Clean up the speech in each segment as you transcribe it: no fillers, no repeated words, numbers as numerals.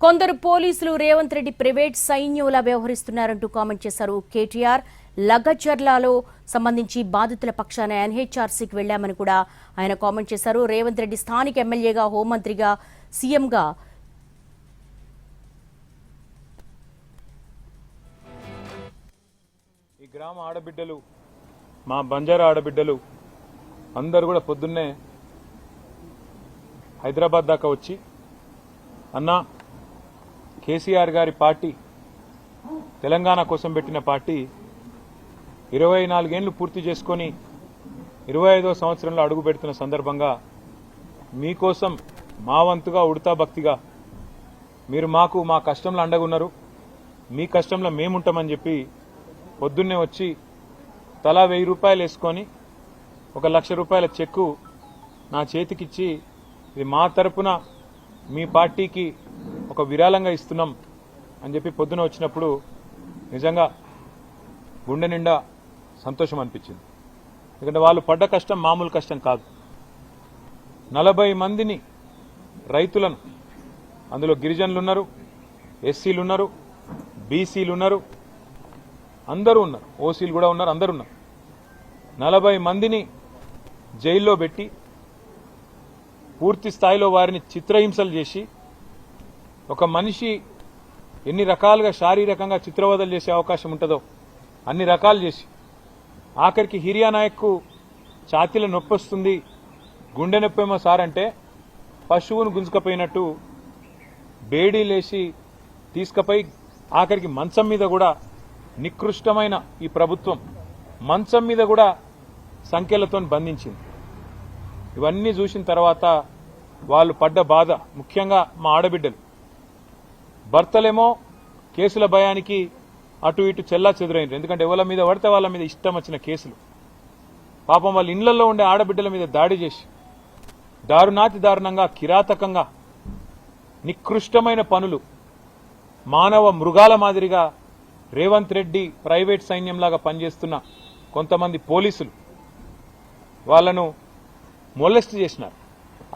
కొందరు పోలీసులు Revanth Reddy private సైన్యంలా వ్యవహరిస్తున్నారంటూ comment చేశారు కేటీఆర్. లగచర్లలో సంబంధించి బాధితుల పక్షాన ఎన్హెచ్ఆర్సీకి వెళ్లామని కూడా ఆయన కామెంట్ చేశారు. రేవంత్ రెడ్డి స్థానిక ఎమ్మెల్యేగా, హోంమంత్రిగా, సీఎంగా ఈ గ్రామ ఆడబిడ్డలు, మా బంజారా ఆడబిడ్డలు అందరూ కూడా పొద్దున్నే హైదరాబాద్ దాకా వచ్చి, అన్నా కేసీఆర్ గారి పార్టీ, తెలంగాణ కోసం పెట్టిన పార్టీ 24 ఏళ్లు పూర్తి చేసుకొని 25వ సంవత్సరంలో అడుగు పెడుతున్న సందర్భంగా మీకోసం మా వంతుగా ఉడతా భక్తిగా మీరు మాకు మా కష్టంలో అండగున్నారు, మీ కష్టంలో మేముంటామని చెప్పి పొద్దున్నే వచ్చి తలా 1000 రూపాయలు వేసుకొని 1 లక్ష రూపాయల చెక్కు నా చేతికిచ్చి, ఇది మా తరపున మీ పార్టీకి ఒక విరాళంగా ఇస్తున్నాం అని చెప్పి పొద్దున వచ్చినప్పుడు నిజంగా గుండె నిండా సంతోషం అనిపించింది. ఎందుకంటే వాళ్ళు పడ్డ కష్టం మామూలు కష్టం కాదు. 40 మందిని రైతులను, అందులో గిరిజనులు ఉన్నారు, ఎస్సీలు ఉన్నారు, బీసీలు ఉన్నారు, అందరూ ఉన్నారు, ఓసీలు కూడా ఉన్నారు, అందరూ ఉన్నారు. 40 మందిని జైల్లో పెట్టి పూర్తి స్థాయిలో వారిని చిత్రహింసలు చేసి, ఒక మనిషి ఎన్ని రకాలుగా శారీరకంగా చిత్రవదలు చేసే అవకాశం ఉంటుందో అన్ని రకాలు చేసి, ఆఖరికి హిరియా నాయక్కు ఛాతీలో నొప్పి వస్తుంది, గుండె నొప్పేమో సార్ అంటే పశువును గుంజుకపోయినట్టు బేడీలేసి తీసుకుపోయి ఆఖరికి మంచం మీద కూడా, నికృష్టమైన ఈ ప్రభుత్వం మంచం మీద కూడా సంఖ్యలతో బంధించింది. ఇవన్నీ చూసిన తర్వాత వాళ్ళు పడ్డ బాధ, ముఖ్యంగా మా ఆడబిడ్డలు, భర్తలేమో కేసుల భయానికి అటు ఇటు చెల్లా చెదురైనరు. ఎందుకంటే ఎవరి మీద పడితే వాళ్ళ మీద ఇష్టం వచ్చిన కేసులు. పాపం వాళ్ళ ఇళ్లలో ఉండే ఆడబిడ్డల మీద దాడి చేసి దారుణాతి దారుణంగా, కిరాతకంగా, నికృష్టమైన పనులు, మానవ మృగాల మాదిరిగా రేవంత్ రెడ్డి ప్రైవేట్ సైన్యంలాగా పనిచేస్తున్న కొంతమంది పోలీసులు వాళ్లను మొలెస్ట్ చేసినారు,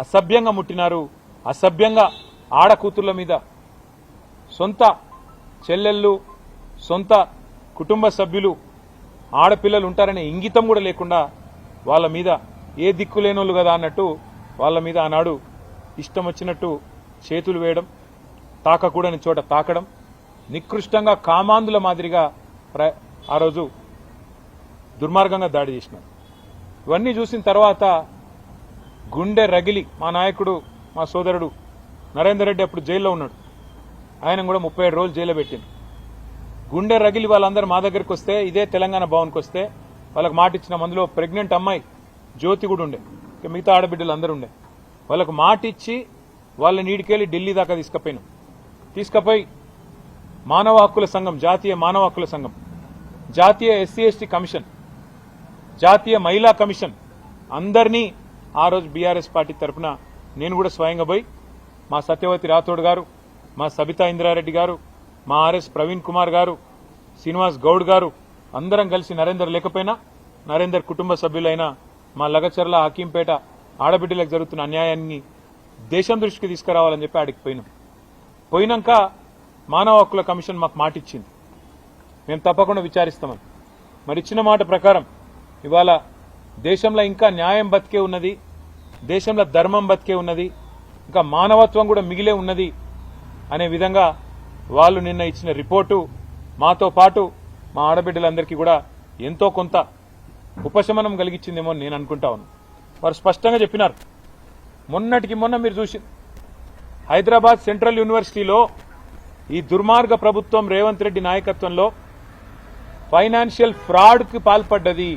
అసభ్యంగా ముట్టినారు, అసభ్యంగా ఆడకూతుర్ల మీద, సొంత చెల్లెళ్ళు, సొంత కుటుంబ సభ్యులు, ఆడపిల్లలు ఉంటారనే ఇంగితం కూడా లేకుండా వాళ్ళ మీద ఏ దిక్కు లేనోళ్ళు కదా అన్నట్టు వాళ్ళ మీద ఆనాడు ఇష్టం వచ్చినట్టు చేతులు వేయడం, తాకకూడని చోట తాకడం, నికృష్టంగా కామాంధుల మాదిరిగా ఆ రోజు దుర్మార్గంగా దాడి చేసినారు. ఇవన్నీ చూసిన తర్వాత గుండె రగిలి, మా నాయకుడు, మా సోదరుడు నరేందర్ రెడ్డి అప్పుడు జైల్లో ఉన్నాడు, ఆయన కూడా 37 రోజులు జైల్లో పెట్టింది. గుండె రగిలి వాళ్ళందరూ మా దగ్గరికి వస్తే, ఇదే తెలంగాణ భవన్కి వస్తే వాళ్ళకి మాట ఇచ్చిన, అందులో ప్రెగ్నెంట్ అమ్మాయి జ్యోతి కూడా ఉండే, మిగతా ఆడబిడ్డలు అందరూ ఉండే, వాళ్ళకు మాట ఇచ్చి వాళ్ళ నీడికెళ్ళి ఢిల్లీ దాకా తీసుకుపోయి మానవ హక్కుల సంఘం, జాతీయ మానవ హక్కుల సంఘం, జాతీయ ఎస్సీ ఎస్టీ కమిషన్, జాతీయ మహిళా కమిషన్ అందరినీ ఆ రోజు బీఆర్ఎస్ పార్టీ తరఫున నేను కూడా స్వయంగా పోయి, మా సత్యవతి రాథోడ్ గారు, మా సబితా ఇంద్రారెడ్డి గారు, మా ఆర్ఎస్ ప్రవీణ్ కుమార్ గారు, శ్రీనివాస్ గౌడ్ గారు అందరం కలిసి, నరేందర్ లేకపోయినా నరేందర్ కుటుంబ సభ్యులైన మా లగచర్ల, హకీంపేట ఆడబిడ్డలకు జరుగుతున్న అన్యాయాన్ని దేశం దృష్టికి తీసుకురావాలని చెప్పి ఆడికి పోయినాక మానవ హక్కుల కమిషన్ మాకు మాట ఇచ్చింది, మేము తప్పకుండా విచారిస్తామని. మరి ఇచ్చిన మాట ప్రకారం ఇవాళ దేశంలో ఇంకా న్యాయం బతికే ఉన్నది, దేశంలో ధర్మం బతికే ఉన్నది, ఇంకా మానవత్వం కూడా మిగిలే ఉన్నది అనే విధంగా వాళ్ళు నిన్న ఇచ్చిన రిపోర్టు మాతో పాటు మా ఆడబిడ్డలందరికీ కూడా ఎంతో కొంత ఉపశమనం కలిగించిందేమో నేను అనుకుంటా ఉన్నాను. వారు స్పష్టంగా చెప్పినారు, మొన్నటికి మొన్న మీరు చూసి హైదరాబాద్ సెంట్రల్ యూనివర్సిటీలో ఈ దుర్మార్గ ప్రభుత్వం రేవంత్ రెడ్డి నాయకత్వంలో ఫైనాన్షియల్ ఫ్రాడ్కి పాల్పడ్డది.